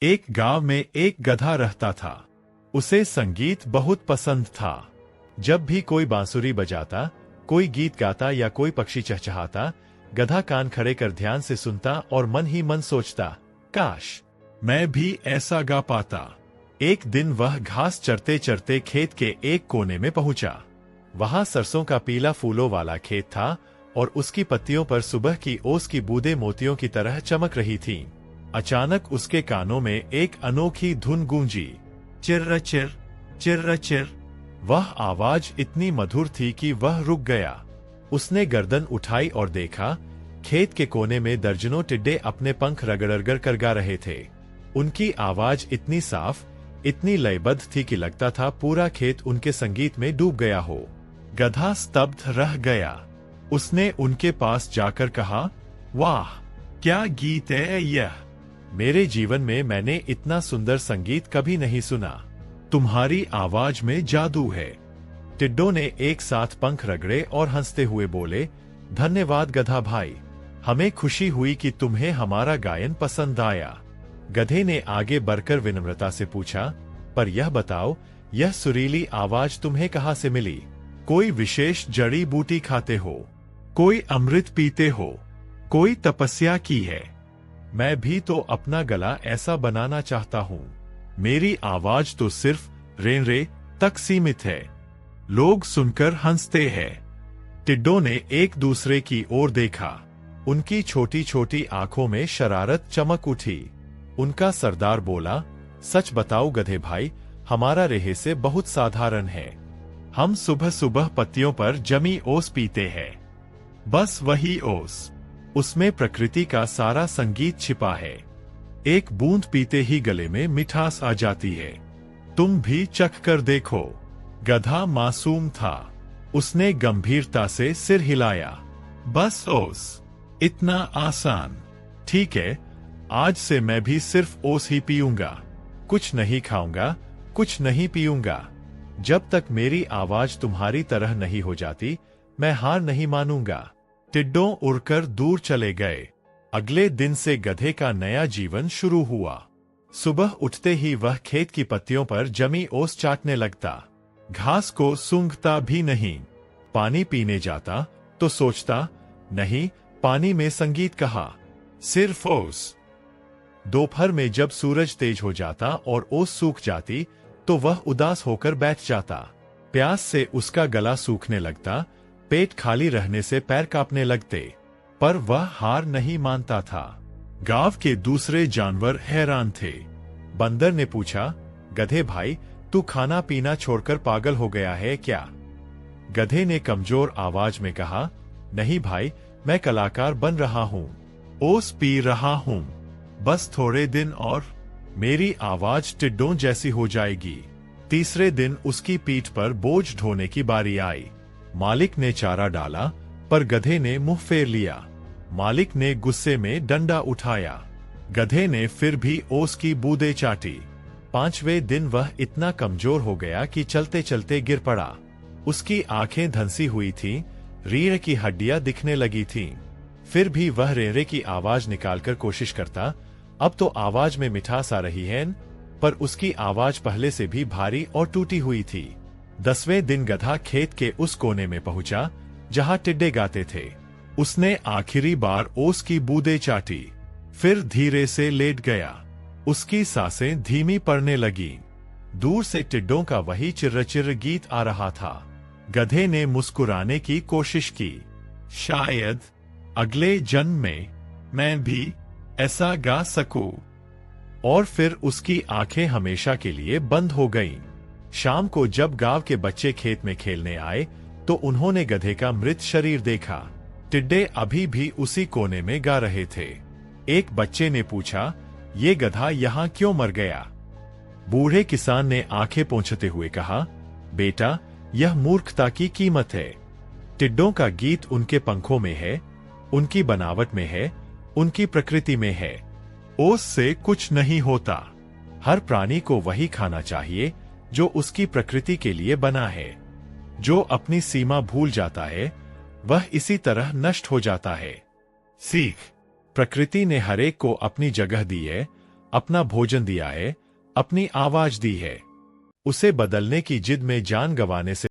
एक गांव में एक गधा रहता था। उसे संगीत बहुत पसंद था। जब भी कोई बांसुरी बजाता, कोई गीत गाता या कोई पक्षी चहचहाता, गधा कान खड़े कर ध्यान से सुनता और मन ही मन सोचता, काश मैं भी ऐसा गा पाता। एक दिन वह घास चरते चरते खेत के एक कोने में पहुंचा। वहां सरसों का पीला फूलों वाला खेत था और उसकी पत्तियों पर सुबह की ओस की बूंदें मोतियों की तरह चमक रही थीं। अचानक उसके कानों में एक अनोखी धुन गूंजी, चिर्र चिर चिर्र चिर। वह आवाज इतनी मधुर थी कि वह रुक गया। उसने गर्दन उठाई और देखा, खेत के कोने में दर्जनों टिड्डे अपने पंख रगड़-रगड़ कर गा रहे थे। उनकी आवाज इतनी साफ, इतनी लयबद्ध थी कि लगता था पूरा खेत उनके संगीत में डूब गया हो। गधा स्तब्ध रह गया। उसने उनके पास जाकर कहा, वाह, क्या गीत है यह! मेरे जीवन में मैंने इतना सुंदर संगीत कभी नहीं सुना। तुम्हारी आवाज में जादू है। टिड्डों ने एक साथ पंख रगड़े और हंसते हुए बोले, धन्यवाद गधा भाई, हमें खुशी हुई कि तुम्हें हमारा गायन पसंद आया। गधे ने आगे बढ़कर विनम्रता से पूछा, पर यह बताओ, यह सुरीली आवाज तुम्हें कहाँ से मिली? कोई विशेष जड़ी बूटी खाते हो? कोई अमृत पीते हो? कोई तपस्या की है? मैं भी तो अपना गला ऐसा बनाना चाहता हूँ। मेरी आवाज तो सिर्फ रे रे तक सीमित है। लोग सुनकर हंसते हैं। टिड्डों ने एक दूसरे की ओर देखा। उनकी छोटी छोटी आंखों में शरारत चमक उठी। उनका सरदार बोला, सच बताओ गधे भाई, हमारा रहस्य बहुत साधारण है। हम सुबह सुबह पत्तियों पर जमी ओस पीते हैं। बस वही ओस। उसमें प्रकृति का सारा संगीत छिपा है। एक बूंद पीते ही गले में मिठास आ जाती है। तुम भी चख कर देखो। गधा मासूम था। उसने गंभीरता से सिर हिलाया। बस ओस, इतना आसान। ठीक है, आज से मैं भी सिर्फ ओस ही पीऊंगा। कुछ नहीं खाऊंगा, कुछ नहीं पीऊंगा। जब तक मेरी आवाज तुम्हारी तरह नहीं हो जाती, मैं हार नहीं मानूंगा। टिड्डों उड़कर दूर चले गए। अगले दिन से गधे का नया जीवन शुरू हुआ। सुबह उठते ही वह खेत की पत्तियों पर जमी ओस चाटने लगता। घास को सूंघता भी नहीं। पानी पीने जाता तो सोचता, नहीं, पानी में संगीत कहाँ, सिर्फ ओस। दोपहर में जब सूरज तेज हो जाता और ओस सूख जाती तो वह उदास होकर बैठ जाता। प्यास से उसका गला सूखने लगता, पेट खाली रहने से पैर कांपने लगते, पर वह हार नहीं मानता था। गांव के दूसरे जानवर हैरान थे। बंदर ने पूछा, गधे भाई, तू खाना पीना छोड़कर पागल हो गया है क्या? गधे ने कमजोर आवाज में कहा, नहीं भाई, मैं कलाकार बन रहा हूँ। ओस पी रहा हूँ। बस थोड़े दिन और मेरी आवाज टिड्डों जैसी हो जाएगी। तीसरे दिन उसकी पीठ पर बोझ ढोने की बारी आई। मालिक ने चारा डाला, पर गधे ने मुंह फेर लिया। मालिक ने गुस्से में डंडा उठाया। गधे ने फिर भी ओस की बूंदें चाटी। पांचवें दिन वह इतना कमजोर हो गया कि चलते चलते गिर पड़ा। उसकी आंखें धंसी हुई थीं, रीढ़ की हड्डियां दिखने लगी थीं। फिर भी वह रेरे की आवाज निकालकर कोशिश करता। अब तो आवाज में मिठास आ रही है, पर उसकी आवाज पहले से भी भारी और टूटी हुई थी। 10वें दिन गधा खेत के उस कोने में पहुंचा जहां टिड्डे गाते थे। उसने आखिरी बार ओस की बूंदें चाटी, फिर धीरे से लेट गया। उसकी सांसें धीमी पड़ने लगीं। दूर से टिड्डों का वही चिर्र चिर्र गीत आ रहा था। गधे ने मुस्कुराने की कोशिश की, शायद अगले जन्म में मैं भी ऐसा गा सकूं। और फिर उसकी आंखें हमेशा के लिए बंद हो गईं। शाम को जब गांव के बच्चे खेत में खेलने आए तो उन्होंने गधे का मृत शरीर देखा। टिड्डे अभी भी उसी कोने में गा रहे थे। एक बच्चे ने पूछा, ये गधा यहाँ क्यों मर गया? बूढ़े किसान ने आंखें पोंछते हुए कहा, बेटा, यह मूर्खता की कीमत है। टिड्डों का गीत उनके पंखों में है, उनकी बनावट में है, उनकी प्रकृति में है। ओस से कुछ नहीं होता। हर प्राणी को वही खाना चाहिए जो उसकी प्रकृति के लिए बना है। जो अपनी सीमा भूल जाता है, वह इसी तरह नष्ट हो जाता है। सीख, प्रकृति ने हरेक को अपनी जगह दी है। अपना भोजन दिया है, अपनी आवाज दी है। उसे बदलने की जिद में जान गंवाने से